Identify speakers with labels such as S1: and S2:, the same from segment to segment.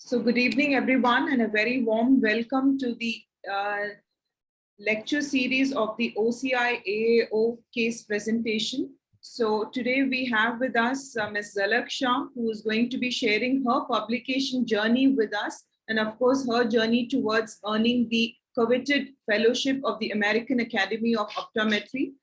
S1: So good evening, everyone, and a very warm welcome to the lecture series of the OCI AAO case presentation. So today we have with us Ms. Zalak Shah, who is going to be sharing her publication journey with us, and of course her journey towards earning the coveted fellowship of the American Academy of Optometry.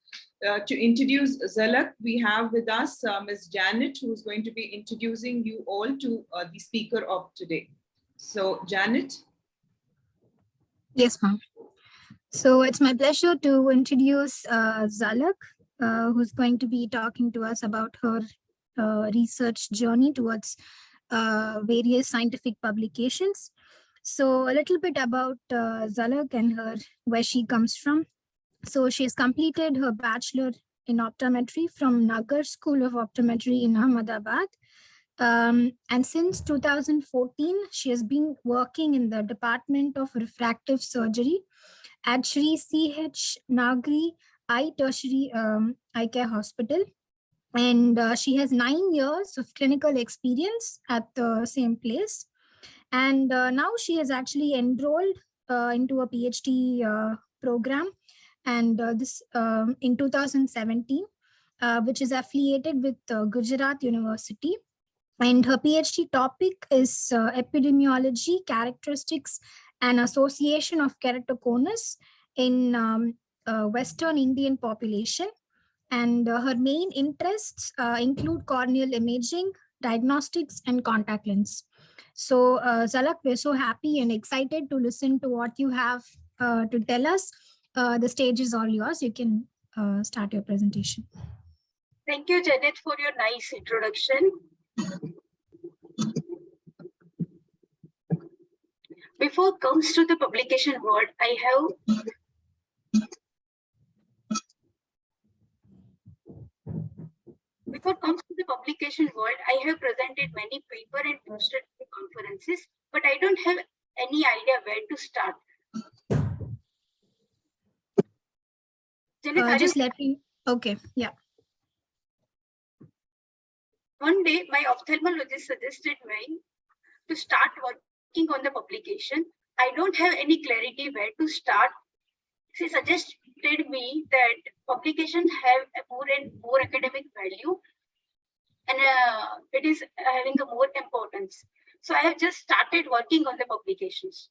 S1: To introduce Zalak, we have with us Ms. Janet, who is going to be introducing you all to the speaker of today. So, Janet.
S2: Yes, ma'am. So it's my pleasure to introduce Zalak, who's going to be talking to us about her research journey towards various scientific publications. So a little bit about Zalak and where she comes from. So she has completed her bachelor in optometry from Nagar School of Optometry in Ahmedabad. And since 2014, she has been working in the Department of Refractive Surgery at Shri C.H. Nagri Eye Tertiary Eye Care Hospital. And she has 9 years of clinical experience at the same place. And now she has actually enrolled into a PhD program, and this in 2017, which is affiliated with Gujarat University. And her PhD topic is epidemiology, characteristics, and association of keratoconus in Western Indian population. And her main interests include corneal imaging, diagnostics, and contact lens. So, Zalak, we're so happy and excited to listen to what you have to tell us. The stage is all yours. You can start your presentation.
S3: Thank you, Janet, for your nice introduction. Before comes to the publication world, I have presented many papers and hosted conferences, but I don't have any idea where to start.
S2: Janet, just let me. Okay, yeah.
S3: One day, my ophthalmologist suggested me to start working on the publication. I don't have any clarity where to start. She suggested me that publications have a more and more academic value, and it is having a more importance. So I have just started working on the publications.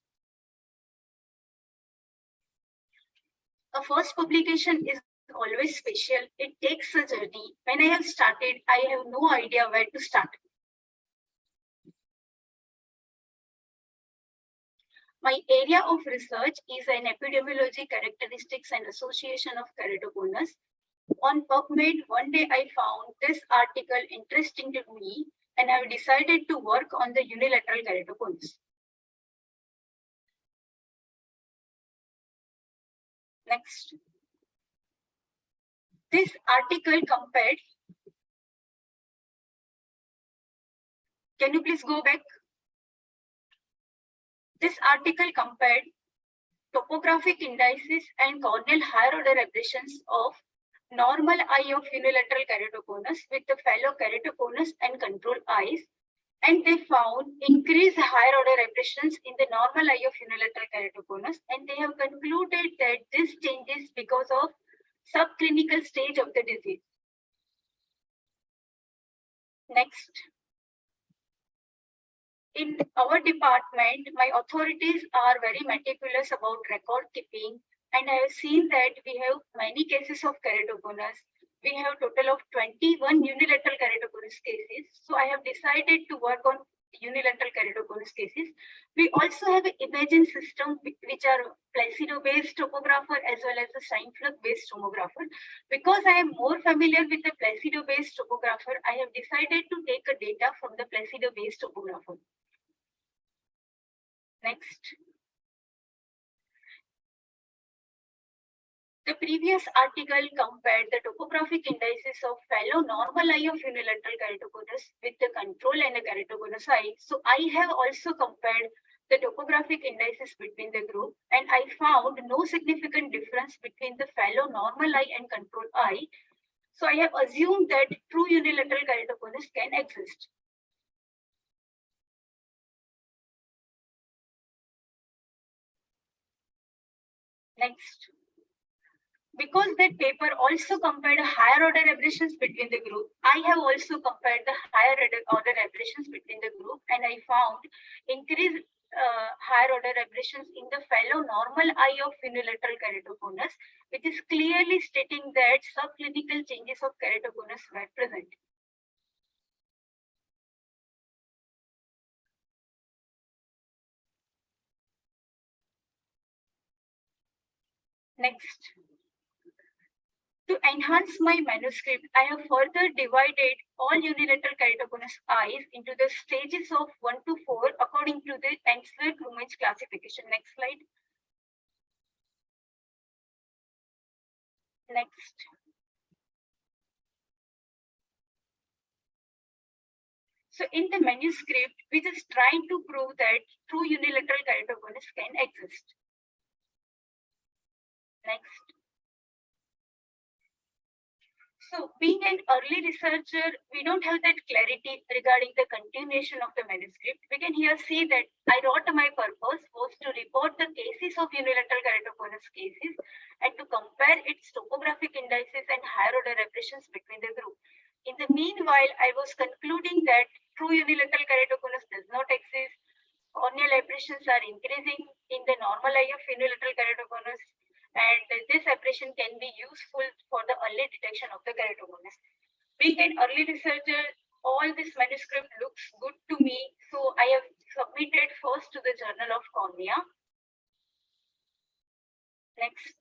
S3: A first publication is always special. It takes a journey. When I have started, I have no idea where to start. My area of research is in epidemiology, characteristics, and association of keratoconus. On PubMed, one day I found this article interesting to me, and I decided to work on the unilateral keratoconus. Next. This article compared. Can you please go back? This article compared topographic indices and corneal higher order aberrations of normal eye of unilateral keratoconus with the fellow keratoconus and control eyes, and they found increased higher order aberrations in the normal eye of unilateral keratoconus, and they have concluded that this changes because of subclinical stage of the disease. Next. In our department, my authorities are very meticulous about record keeping, and I have seen that we have many cases of keratoconus. We have a total of 21 unilateral keratoconus cases. So I have decided to work on unilateral keratoconus cases. We also have an imaging system which are Placido-based tomographer as well as the Steinfluck-based tomographer. Because I am more familiar with the Placido-based tomographer, I have decided to take a data from the Placido-based tomographer. Next. The previous article compared the topographic indices of fellow normal eye of unilateral keratoconus with the control and the keratoconus eye. So I have also compared the topographic indices between the group, and I found no significant difference between the fellow normal eye and control eye. So I have assumed that true unilateral keratoconus can exist. Next. Because that paper also compared higher order aberrations between the group, I have also compared the higher order aberrations between the group, and I found increased higher order aberrations in the fellow normal eye of unilateral keratoconus, which is clearly stating that subclinical changes of keratoconus were present. Next. To enhance my manuscript, I have further divided all unilateral keratoconus eyes into the stages of 1 to 4 according to the Ensler-Krumage classification. Next slide. Next. So in the manuscript, we just trying to prove that true unilateral keratoconus can exist. Next. So being an early researcher, we don't have that clarity regarding the continuation of the manuscript. We can here see that I wrote my purpose was to report the cases of unilateral keratoconus cases and to compare its topographic indices and higher order aberrations between the group. In the meanwhile, I was concluding that true unilateral keratoconus does not exist. Corneal aberrations are increasing in the normal eye of unilateral keratoconus, and this aberration can be useful for the early detection of the keratoconus. Being an early researcher, all this manuscript looks good to me, so I have submitted first to the Journal of Cornea. Next.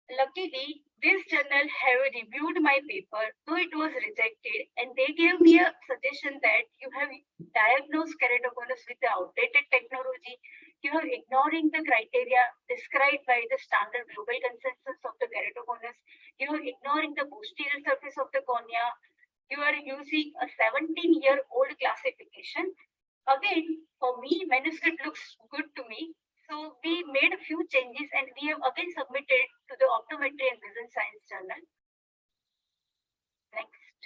S3: Luckily, this journal have reviewed my paper, though it was rejected, and they gave me a suggestion that you have diagnosed keratoconus with the outdated technology. You are ignoring the criteria described by the standard global consensus of the keratoconus. You are ignoring the posterior surface of the cornea. You are using a 17-year-old classification. Again, for me, manuscript looks good to me. So we made a few changes and we have again submitted to the Optometry and Vision Science Journal. Next.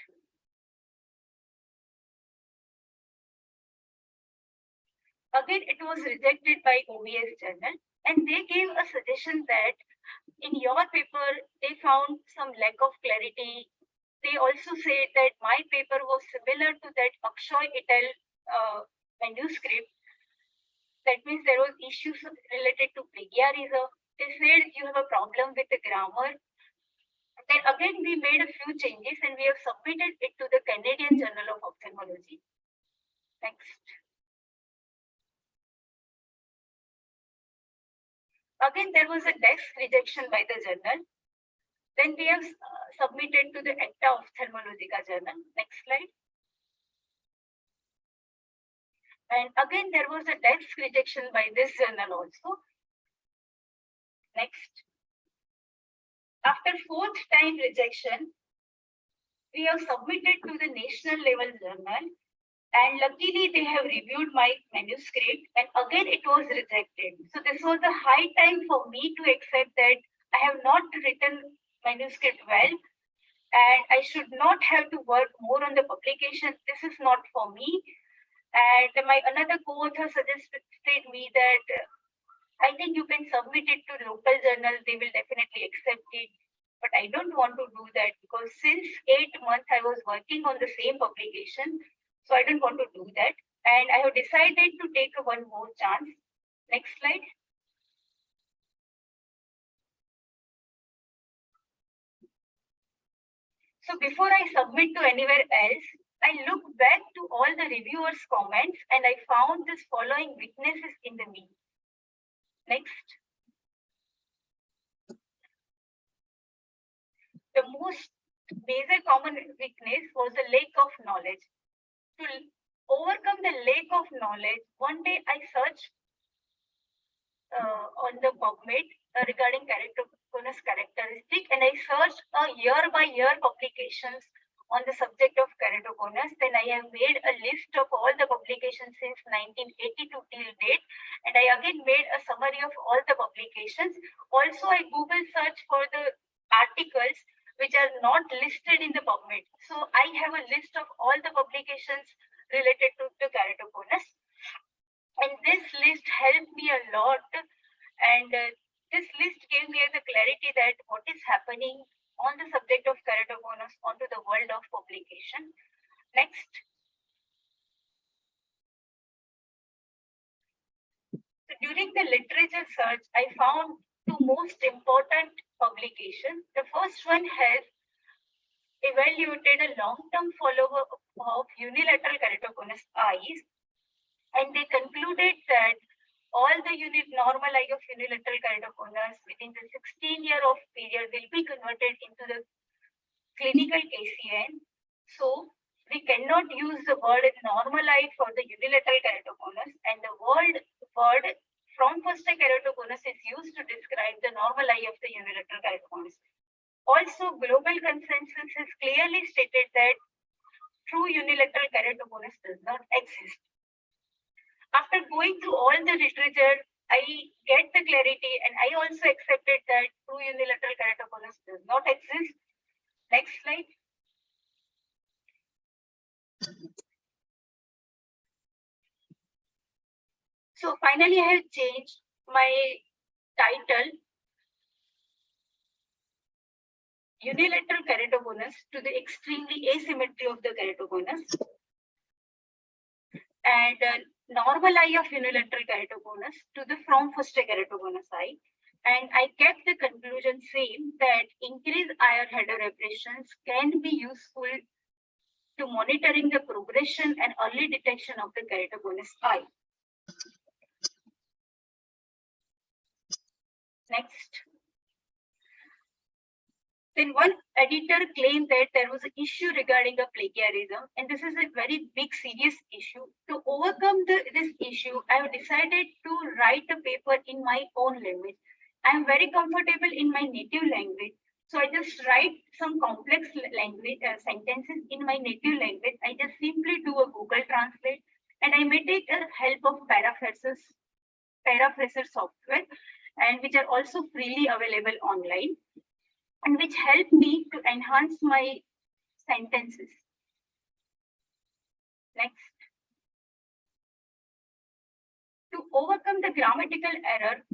S3: Again, it was rejected by OVS Journal, and they gave a suggestion that in your paper, they found some lack of clarity. They also say that my paper was similar to that Akshay et al. Manuscript. That means there was issues related to plagiarism. They said you have a problem with the grammar. Then again, we made a few changes and we have submitted it to the Canadian Journal of Ophthalmology. Next. Again, there was a desk rejection by the journal. Then we have submitted to the Acta Ophthalmologica Journal. Next slide. And again, there was a desk rejection by this journal also. Next. After 4th time rejection, we have submitted to the national level journal, and luckily they have reviewed my manuscript, and again it was rejected. So this was a high time for me to accept that I have not written manuscript well, and I should not have to work more on the publication. This is not for me. And my another co-author suggested me that I think you can submit it to local journal. They will definitely accept it. But I don't want to do that because since 8 months I was working on the same publication. So I don't want to do that. And I have decided to take one more chance. Next slide. So before I submit to anywhere else, I look back to all the reviewers' comments and I found this following weaknesses in the me. Next. The most major common weakness was the lack of knowledge. To overcome the lack of knowledge, one day I searched on the PubMed regarding keratoconus characteristic, and I searched year-by-year publications on the subject of keratoconus. Then I have made a list of all the publications since 1982 till date, and I again made a summary of all the publications. Also, I Google search for the articles which are not listed in the PubMed. So I have a list of all the publications related to the keratoconus. And this list helped me a lot. And this list gave me the clarity that what is happening on the subject of keratoconus onto the world of publication. Next. So during the literature search, I found two most important publications. The first one has evaluated a long-term follow-up of unilateral keratoconus eyes, and they concluded that all the normal eye of unilateral keratoconus within the 16-year of period will be converted into the clinical KCN. So we cannot use the word normal eye for the unilateral keratoconus, and the word from first keratoconus is used to describe the normal eye of the unilateral keratoconus. Also, global consensus has clearly stated that true unilateral keratoconus does not exist. After going through all the literature, I get the clarity, and I also accepted that true unilateral keratoconus does not exist. Next slide. So finally, I have changed my title unilateral keratoconus to the extremely asymmetry of the keratoconus, and normal eye of unilateral keratoconus to the from first keratoconus eye. And I kept the conclusion same, that increased IR header aberrations can be useful to monitoring the progression and early detection of the keratoconus eye. Next. Then one editor claimed that there was an issue regarding a plagiarism, and this is a very big, serious issue. To overcome this issue, I have decided to write a paper in my own language. I am very comfortable in my native language, so I just write some complex language sentences in my native language. I just simply do a Google Translate, and I may take the help of paraphraser software, and which are also freely available online, and which help me to enhance my sentences. Next. To overcome the grammatical error,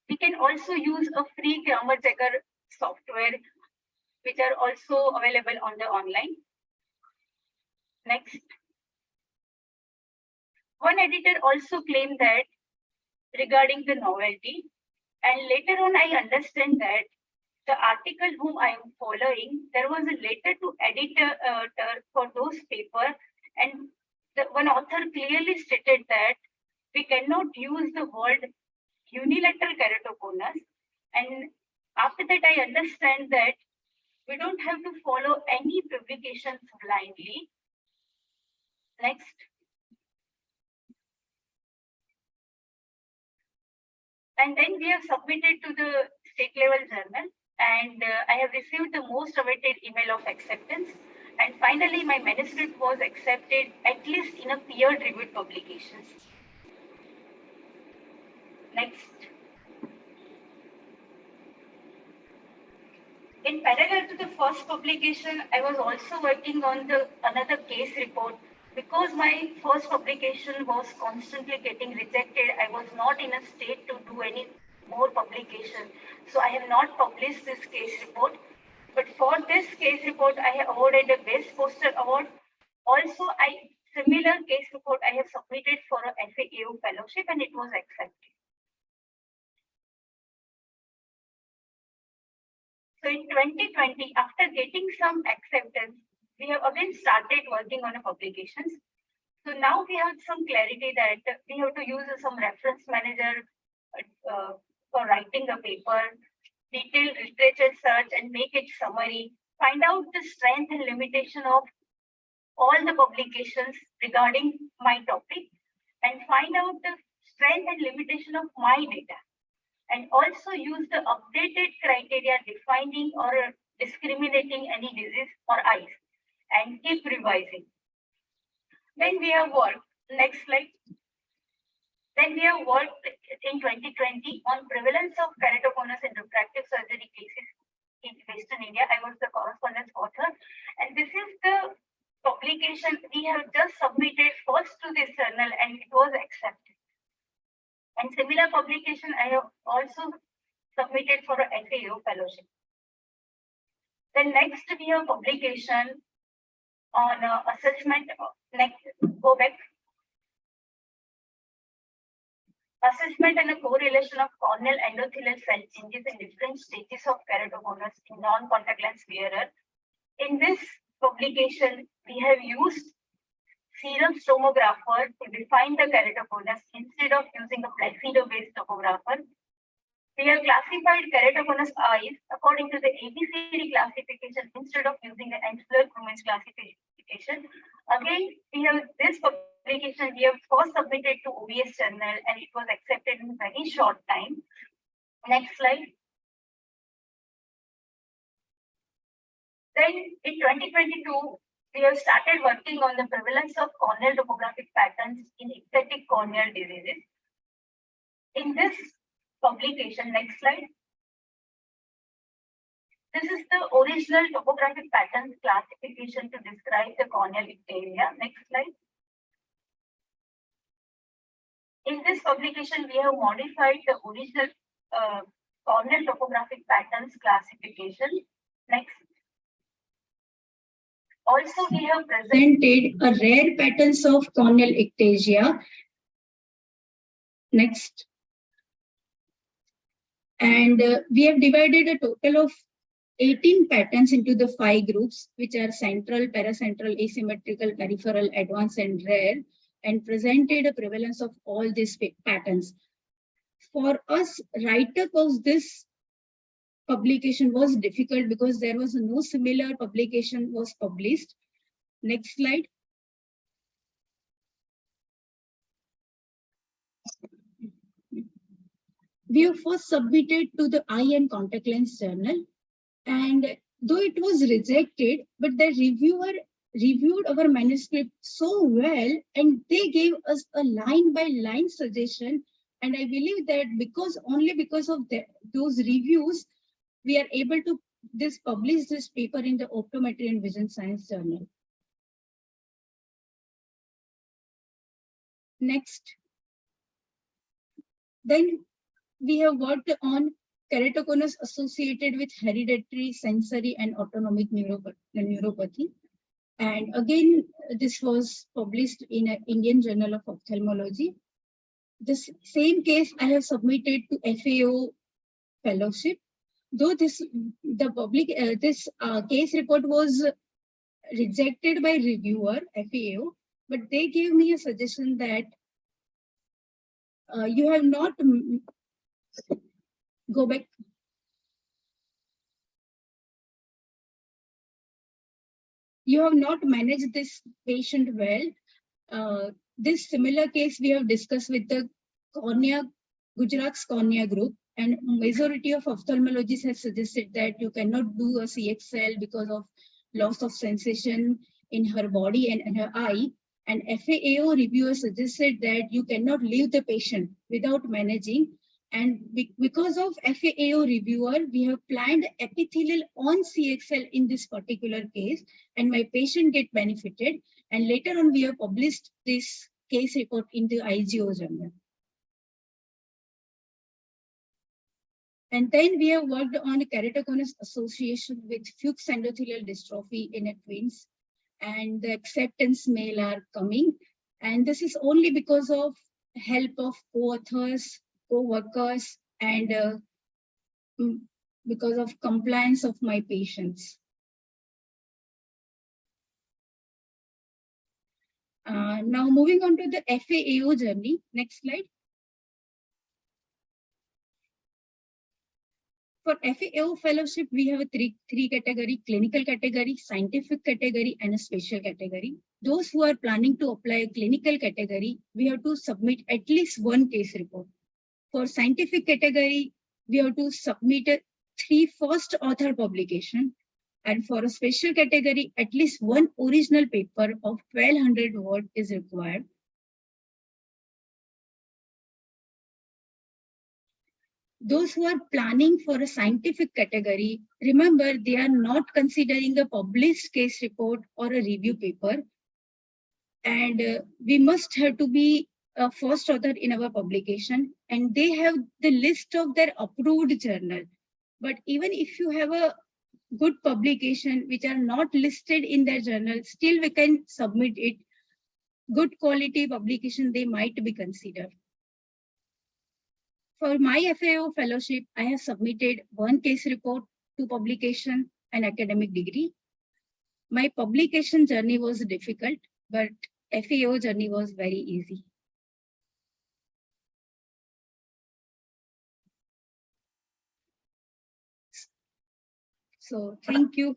S3: we can also use a free grammar checker software, which are also available on the online. Next. One editor also claimed that regarding the novelty, and later on I understand that the article whom I am following, there was a letter to editor for those papers, and the one author clearly stated that we cannot use the word unilateral keratoconus. And after that, I understand that we don't have to follow any publications blindly. Next. And then we have submitted to the state level journal, and I have received the most awaited email of acceptance. And finally, my manuscript was accepted, at least in a peer-reviewed publications. Next. In parallel to the first publication, I was also working on another case report. Because my first publication was constantly getting rejected, I was not in a state to do any more publication. So I have not published this case report. But for this case report, I have awarded a Best Poster Award. Also, similar case report I have submitted for a FAAO fellowship, and it was accepted. So in 2020, after getting some acceptance, we have again started working on a publications. So now we have some clarity that we have to use some reference manager for writing a paper, detailed literature search and make it summary, find out the strength and limitation of all the publications regarding my topic, and find out the strength and limitation of my data, and also use the updated criteria defining or discriminating any disease or eyes, and keep revising. Then we have worked, next slide. Then we have worked in 2020 on prevalence of keratoconus in refractive surgery cases in Western India. I was the correspondence author, and this is the publication we have just submitted first to this journal and it was accepted. And similar publication I have also submitted for a FAO fellowship. Then next we have publication on assessment. Next, go back. Assessment and a correlation of corneal endothelial cell changes in different stages of keratoconus in non-contact lens wearer. In this publication, we have used serum tomographer to define the keratoconus instead of using a placido-based tomographer. We have classified keratoconus eyes according to the ABCD classification instead of using the Ensler-Krumens classification. Again, we have this publication we have first submitted to OBS journal and it was accepted in very short time. Next slide. Then in 2022, we have started working on the prevalence of corneal topographic patterns in ectatic corneal diseases. In this publication, next slide. This is the original topographic patterns classification to describe the corneal ectasia. Next slide. In this publication, we have modified the original corneal topographic patterns classification. Next. Also, we have presented a rare patterns of corneal ectasia. Next. And we have divided a total of 18 patterns into the 5 groups, which are central, paracentral, asymmetrical, peripheral, advanced, and rare, and presented a prevalence of all these patterns. For us, write-up of this publication was difficult because there was no similar publication was published. Next slide. We have first submitted to the Eye and Contact Lens Journal, and though it was rejected, but the reviewer reviewed our manuscript so well, and they gave us a line-by-line suggestion. And I believe that only because of those reviews, we are able to publish this paper in the Optometry and Vision Science Journal. Next. Then we have worked on keratoconus associated with hereditary, sensory, and autonomic neuropathy. And again, this was published in an Indian Journal of Ophthalmology. This same case I have submitted to FAO fellowship. Though this case report was rejected by reviewer FAO, but they gave me a suggestion that you have not go back. You have not managed this patient well. This similar case we have discussed with the Gujarat's cornea group, and majority of ophthalmologists have suggested that you cannot do a CXL because of loss of sensation in her body and in her eye. And FAO reviewer suggested that you cannot leave the patient without managing. And because of FAO reviewer, we have planned epithelial on CXL in this particular case, and my patient get benefited. And later on, we have published this case report in the IGO journal. And then we have worked on keratoconus association with Fuchs endothelial dystrophy in twins, and the acceptance mail are coming. And this is only because of help of co-authors, co-workers, and because of compliance of my patients. Now moving on to the FAO journey. Next slide. For FAO fellowship, we have a three category: clinical category, scientific category, and a special category. Those who are planning to apply a clinical category, we have to submit at least one case report. For scientific category, we have to submit 3 first author publication. And for a special category, at least one original paper of 1200 words is required.
S4: those who are planning for a scientific category, remember they are not considering a published case report or a review paper. And we must have to be a first author in our publication, and they have the list of their approved journal. But even if you have a good publication which are not listed in their journal, still we can submit it. Good quality publication they might be considered. For my FAO fellowship, I have submitted one case report to publication and academic degree. My publication journey was difficult, but FAO journey was very easy. So thank you.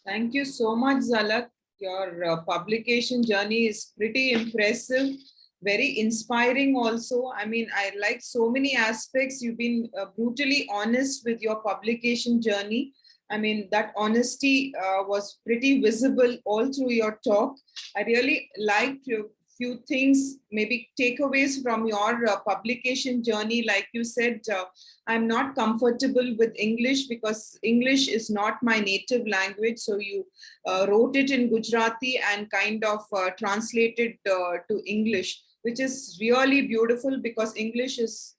S1: Thank you so much, Zalak. Your publication journey is pretty impressive, very inspiring also. I mean, I like so many aspects. You've been brutally honest with your publication journey. I mean, that honesty was pretty visible all through your talk. I really liked your few things, maybe takeaways from your publication journey. Like you said, I'm not comfortable with English because English is not my native language. So you wrote it in Gujarati and kind of translated to English, which is really beautiful because English is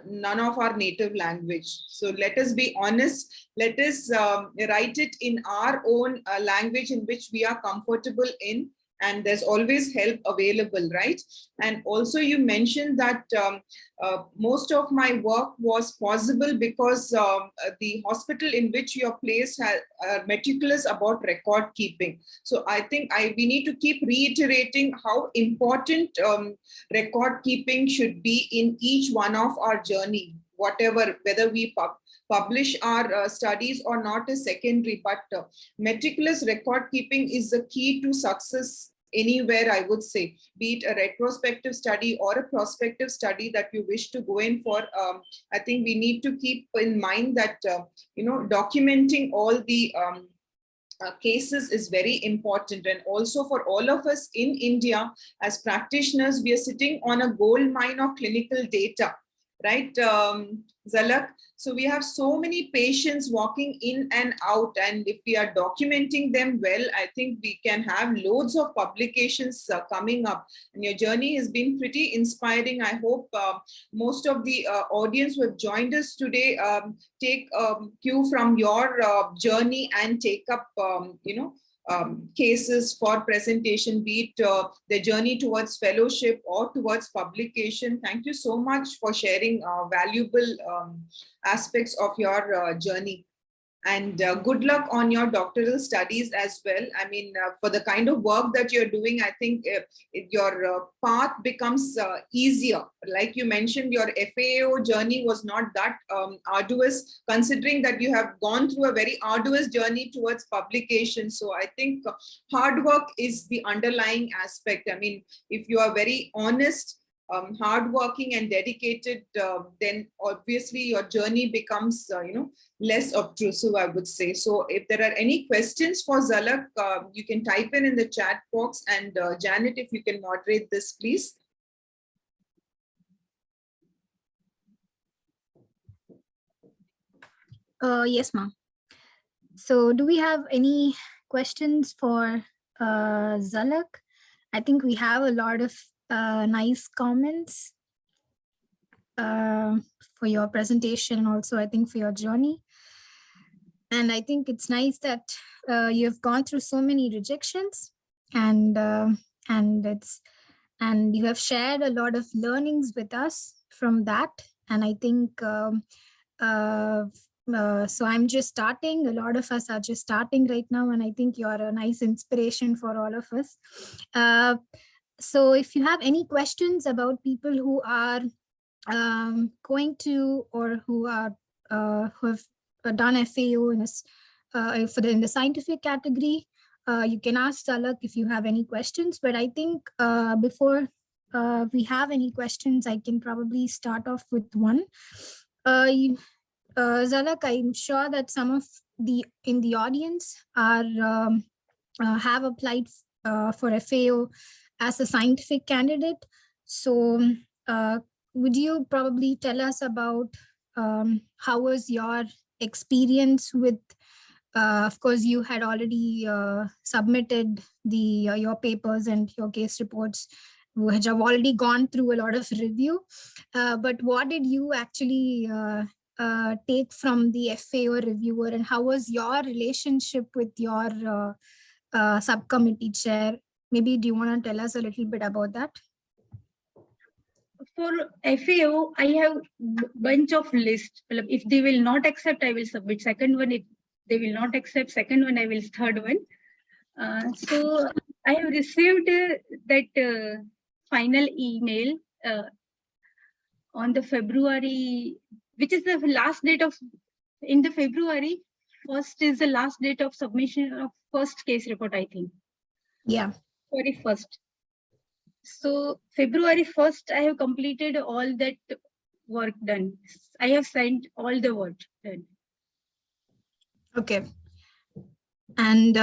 S1: none of our native language. So let us be honest. Let us write it in our own language in which we are comfortable in. And there's always help available, right? And also you mentioned that most of my work was possible because the hospital in which you're placed are meticulous about record keeping. So I think we need to keep reiterating how important record keeping should be in each one of our journey, whatever, whether we publish our studies or not is secondary, but meticulous record keeping is the key to success anywhere, I would say, be it a retrospective study or a prospective study that you wish to go in for. I think we need to keep in mind that, documenting all the cases is very important. And also for all of us in India, as practitioners, we are sitting on a gold mine of clinical data, right, Zalak? So we have so many patients walking in and out, and if we are documenting them well, I think we can have loads of publications coming up. And your journey has been pretty inspiring. I hope most of the audience who have joined us today take cue from your journey and take up, cases for presentation, be it the journey towards fellowship or towards publication. Thank you so much for sharing valuable aspects of your journey. And good luck on your doctoral studies as well. I mean, for the kind of work that you're doing, I think your path becomes easier. Like you mentioned, your FAO journey was not that arduous, considering that you have gone through a very arduous journey towards publication. So I think hard work is the underlying aspect. I mean, if you are very honest, hardworking and dedicated, then obviously your journey becomes, less obtrusive, I would say. So if there are any questions for Zalak, you can type in the chat box, and Janet, if you can moderate this, please.
S2: Yes, ma'am. So do we have any questions for Zalak? I think we have a lot of nice comments for your presentation, also I think for your journey. And I think it's nice that you have gone through so many rejections, and you have shared a lot of learnings with us from that. And I think so I'm just starting. A lot of us are just starting right now, and I think you're a nice inspiration for all of us. So if you have any questions about people who are going to, or who have done FAO in the scientific category, you can ask Zalak if you have any questions. But I think before we have any questions, I can probably start off with one. Zalak, I'm sure that some of in the audience are have applied for FAO as a scientific candidate. So would you probably tell us about how was your experience with, of course, you had already submitted your papers and your case reports, which have already gone through a lot of review. But what did you actually take from the FAO reviewer, and how was your relationship with your subcommittee chair? Maybe do you want to tell us a little bit about that?
S4: For FAO, I have bunch of lists. If they will not accept, I will submit second one. If they will not accept second one, I will third one. So I have received that final email on the February, which is the last date of, in the February, first is the last date of submission of first case report, I think.
S2: Yeah.
S4: February 1st. So February 1st, I have completed all that work done. I have sent all the work done.
S2: Okay. And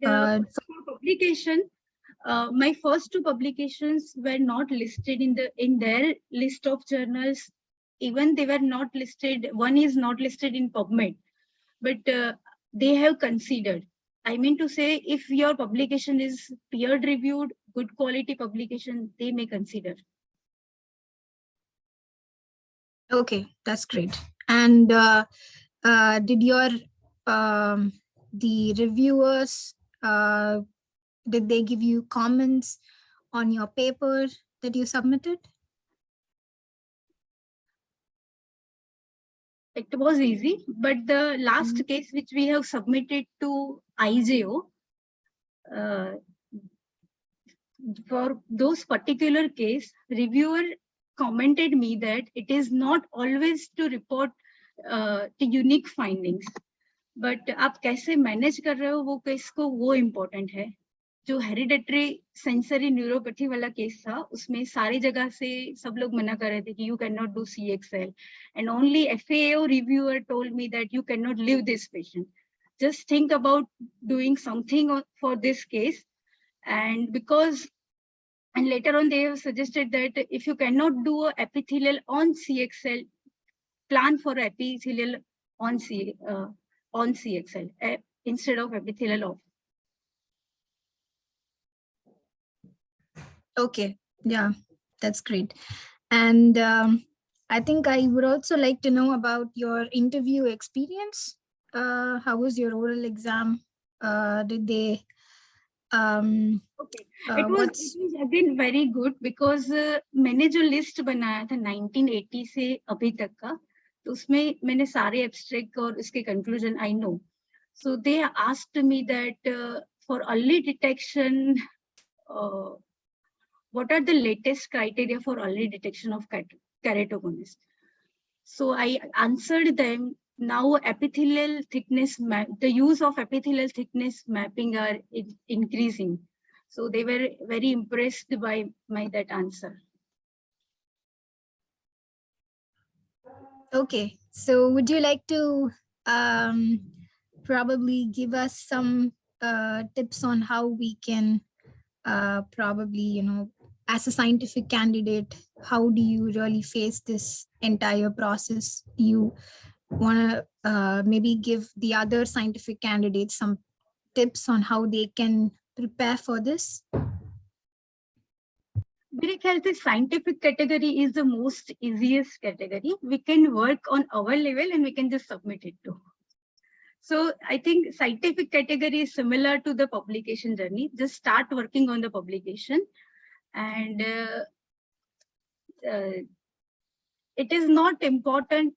S4: For publication, my first two publications were not listed in their list of journals. Even they were not listed. One is not listed in PubMed, but they have considered. I mean to say, if your publication is peer-reviewed, good quality publication, they may consider.
S2: Okay, that's great. And did your the reviewers did they give you comments on your paper that you submitted?
S4: It was easy, but the last case which we have submitted to IJO, for those particular case, reviewer commented me that it is not always to report the unique findings, but आप कैसे manage कर रहे हो वो case को वो important है. जो hereditary sensory neuropathy वाला case था, उसमें सारी जगह से सब लोग मना कर रहे थे कि you cannot do CXL, and only FAO reviewer told me that you cannot leave this patient. Just think about doing something for this case, and because. And later on, they have suggested that if you cannot do epithelial on CXL, plan for epithelial on CXL instead of epithelial off.
S2: Okay, yeah, that's great. And I think I would also like to know about your interview experience. How was your oral exam? Did they
S4: Okay, it was again very good because मैंने जो list बनाया था 1980 से अभी तक का, तो उसमें मैंने सारे abstract और उसके conclusion I know. So they asked me that for early detection, what are the latest criteria for early detection of keratoconus? So I answered them. Now epithelial thickness, the use of epithelial thickness mapping are increasing. So they were very impressed by that answer.
S2: Okay, so would you like to probably give us some tips on how we can probably, as a scientific candidate, how do you really face this entire process? Do you want to maybe give the other scientific candidates some tips on how they can prepare for this?
S4: मेरे ख्याल से scientific category is the most easiest category. We can work on our level and we can just submit it too. So I think scientific category is similar to the publication journey. Just start working on the publication, and it is not important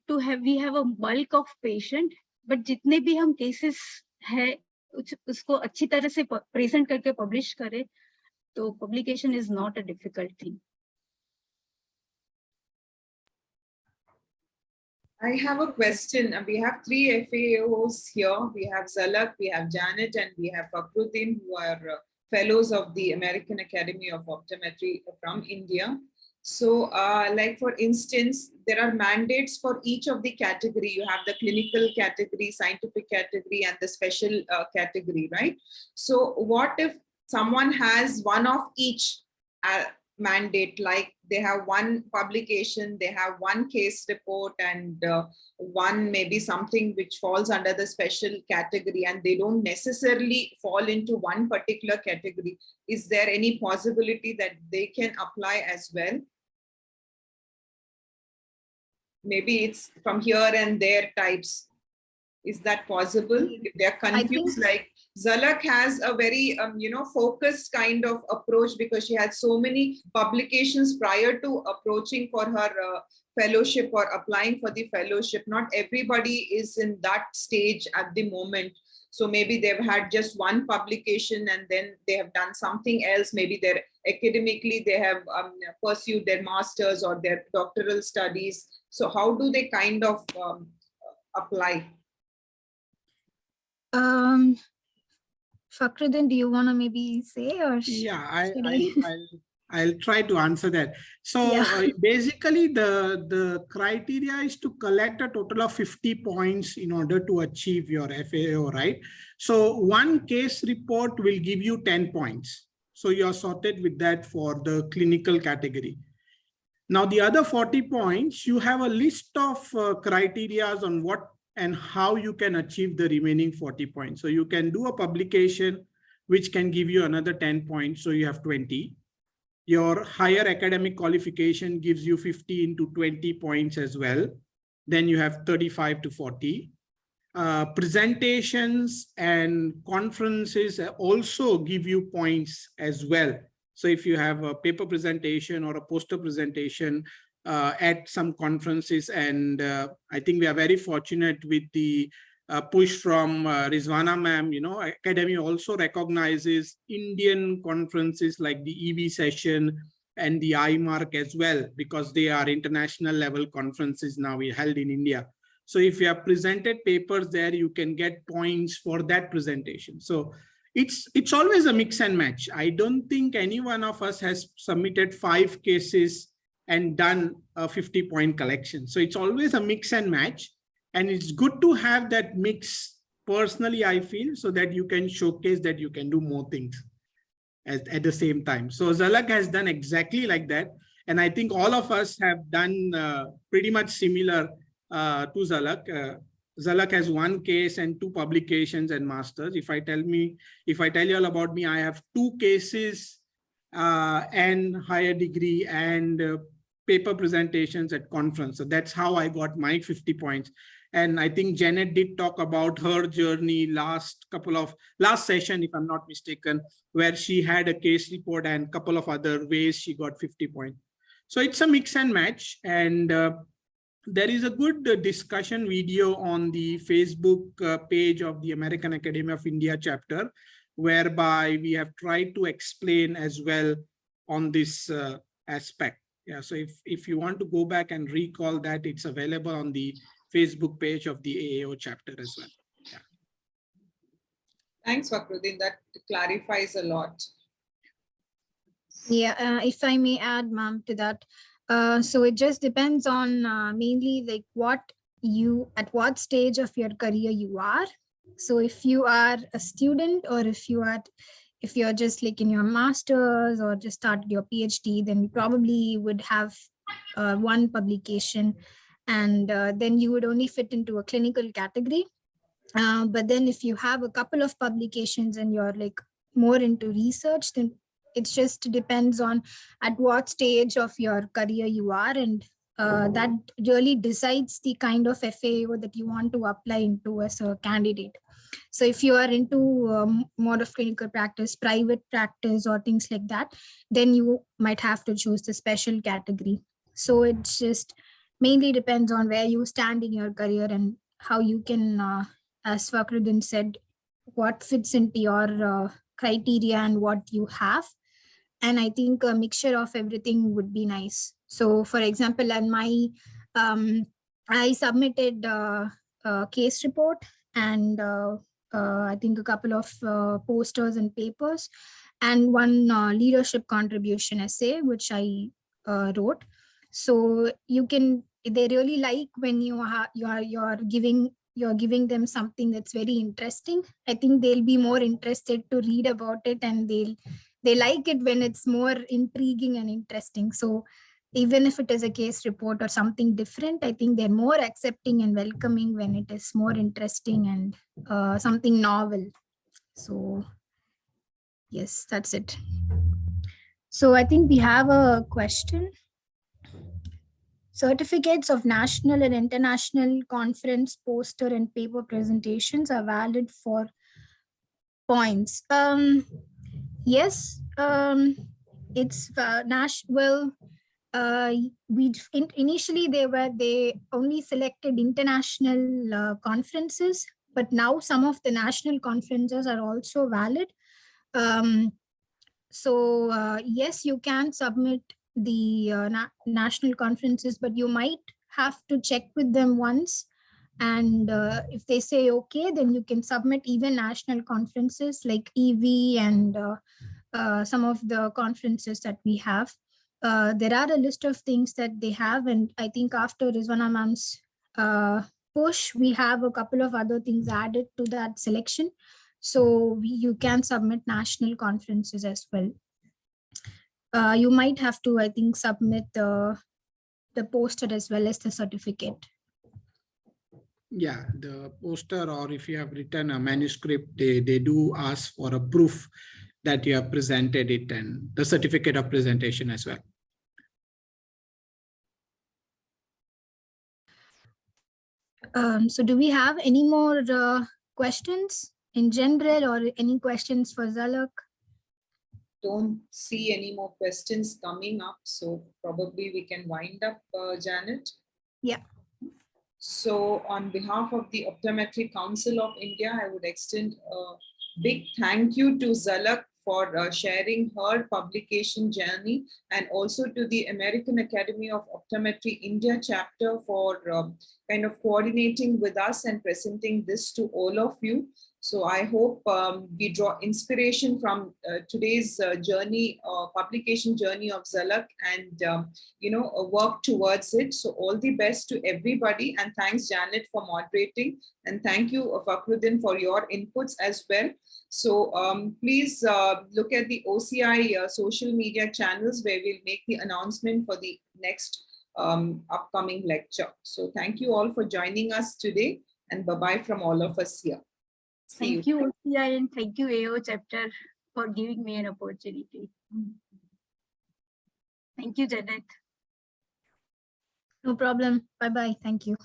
S4: to have a bulk of patient, but जितने भी हम cases है उसको अच्छी तरह से present करके publish करें, तो publication is not a difficult thing.
S1: I have a question. We have 3 FAOs here. We have Zalak, we have Janet, and we have Fakhruddin, who are fellows of the American Academy of Optometry from India. So like for instance, there are mandates for each of the category. You have the clinical category, scientific category, and the special category, right? So what if someone has one of each mandate, like they have one publication, they have one case report, and one maybe something which falls under the special category, and they don't necessarily fall into one particular category. Is there any possibility that they can apply as well? Maybe it's from here and there types. Is that possible? If they're confused, like Zalak has a very, focused kind of approach, because she had so many publications prior to approaching for her fellowship or applying for the fellowship. Not everybody is in that stage at the moment. So maybe they've had just one publication and then they have done something else. Maybe they're academically, they have pursued their master's or their doctoral studies. So how do they kind of apply?
S2: Fakhruddin, do you want to maybe say, or
S5: yeah, I'll try to answer that. So
S2: Yeah.
S5: basically the criteria is to collect a total of 50 points in order to achieve your FAO, right? So one case report will give you 10 points. So you're sorted with that for the clinical category. Now the other 40 points, you have a list of criteria on what and how you can achieve the remaining 40 points. So you can do a publication which can give you another 10 points. So you have 20. Your higher academic qualification gives you 15 to 20 points as well. Then you have 35 to 40. Presentations and conferences also give you points as well. So if you have a paper presentation or a poster presentation at some conferences, and I think we are very fortunate with the push from Rizwana ma'am, Academy also recognizes Indian conferences like the EV session and the IMARC as well, because they are international level conferences now held in India. So if you have presented papers there, you can get points for that presentation. So it's always a mix and match. I don't think any one of us has submitted 5 cases and done a 50-point collection. So it's always a mix and match. And it's good to have that mix personally, I feel, so that you can showcase that you can do more things at the same time. So Zalak has done exactly like that. And I think all of us have done pretty much similar to Zalak. Zalak has 1 case and 2 publications and masters. If I tell you all about me, I have 2 cases and higher degree and paper presentations at conference. So that's how I got my 50 points. And I think Janet did talk about her journey last session, if I'm not mistaken, where she had a case report and a couple of other ways she got 50 points. So it's a mix and match. And there is a good discussion video on the Facebook page of the American Academy of India chapter, whereby we have tried to explain as well on this aspect. Yeah, so if you want to go back and recall that, it's available on the Facebook page of the AAO chapter as well. Yeah.
S1: Thanks, Fakhruddin. That clarifies a lot.
S2: Yeah, if I may add, ma'am, to that. So it just depends on mainly like at what stage of your career you are. So if you are a student, or if you're just like in your master's or just started your PhD, then you probably would have 1 publication, and then you would only fit into a clinical category. But then if you have a couple of publications and you're like more into research, then it just depends on at what stage of your career you are, and that really decides the kind of FAO that you want to apply into as a candidate. So if you are into more of clinical practice, private practice, or things like that, then you might have to choose the special category. So it just mainly depends on where you stand in your career and how you can, as Fakhruddin said, what fits into your criteria and what you have. And I think a mixture of everything would be nice. So for example, on my, I submitted a case report and I think a couple of posters and papers, and 1 leadership contribution essay, which I wrote. So they really like when you're giving them something that's very interesting. I think they'll be more interested to read about it, and they like it when it's more intriguing and interesting. So even if it is a case report or something different, I think they're more accepting and welcoming when it is more interesting and something novel. So yes, that's it. So I think we have a question. Certificates of national and international conference, poster, and paper presentations are valid for points. Yes, it's well. Initially they only selected international conferences, but now some of the national conferences are also valid. So yes, you can submit the national conferences, but you might have to check with them once. And if they say okay, then you can submit even national conferences like EV and some of the conferences that we have. There are a list of things that they have, and I think after Rizwana ma'am's push, we have a couple of other things added to that selection. So you can submit national conferences as well. You might have to, I think, submit the poster as well as the certificate.
S5: Yeah, the poster, or if you have written a manuscript, they do ask for a proof that you have presented it, and the certificate of presentation as well.
S2: So do we have any more questions in general, or any questions for Zalak?
S1: Don't see any more questions coming up, so probably we can wind up, Janet.
S2: Yeah.
S1: So on behalf of the Optometry Council of India, I would extend a big thank you to Zalak for sharing her publication journey, and also to the American Academy of Optometry India Chapter for kind of coordinating with us and presenting this to all of you. So I hope we draw inspiration from today's journey, publication journey of Zalak, and work towards it. So all the best to everybody, and thanks Janet for moderating, and thank you Fakhruddin for your inputs as well. So please look at the OCI social media channels, where we'll make the announcement for the next upcoming lecture. So thank you all for joining us today, and bye-bye from all of us here.
S4: Thank you, OCI, and thank you, AAO chapter, for giving me an opportunity. Thank you, Janet.
S2: No problem. Bye-bye. Thank you.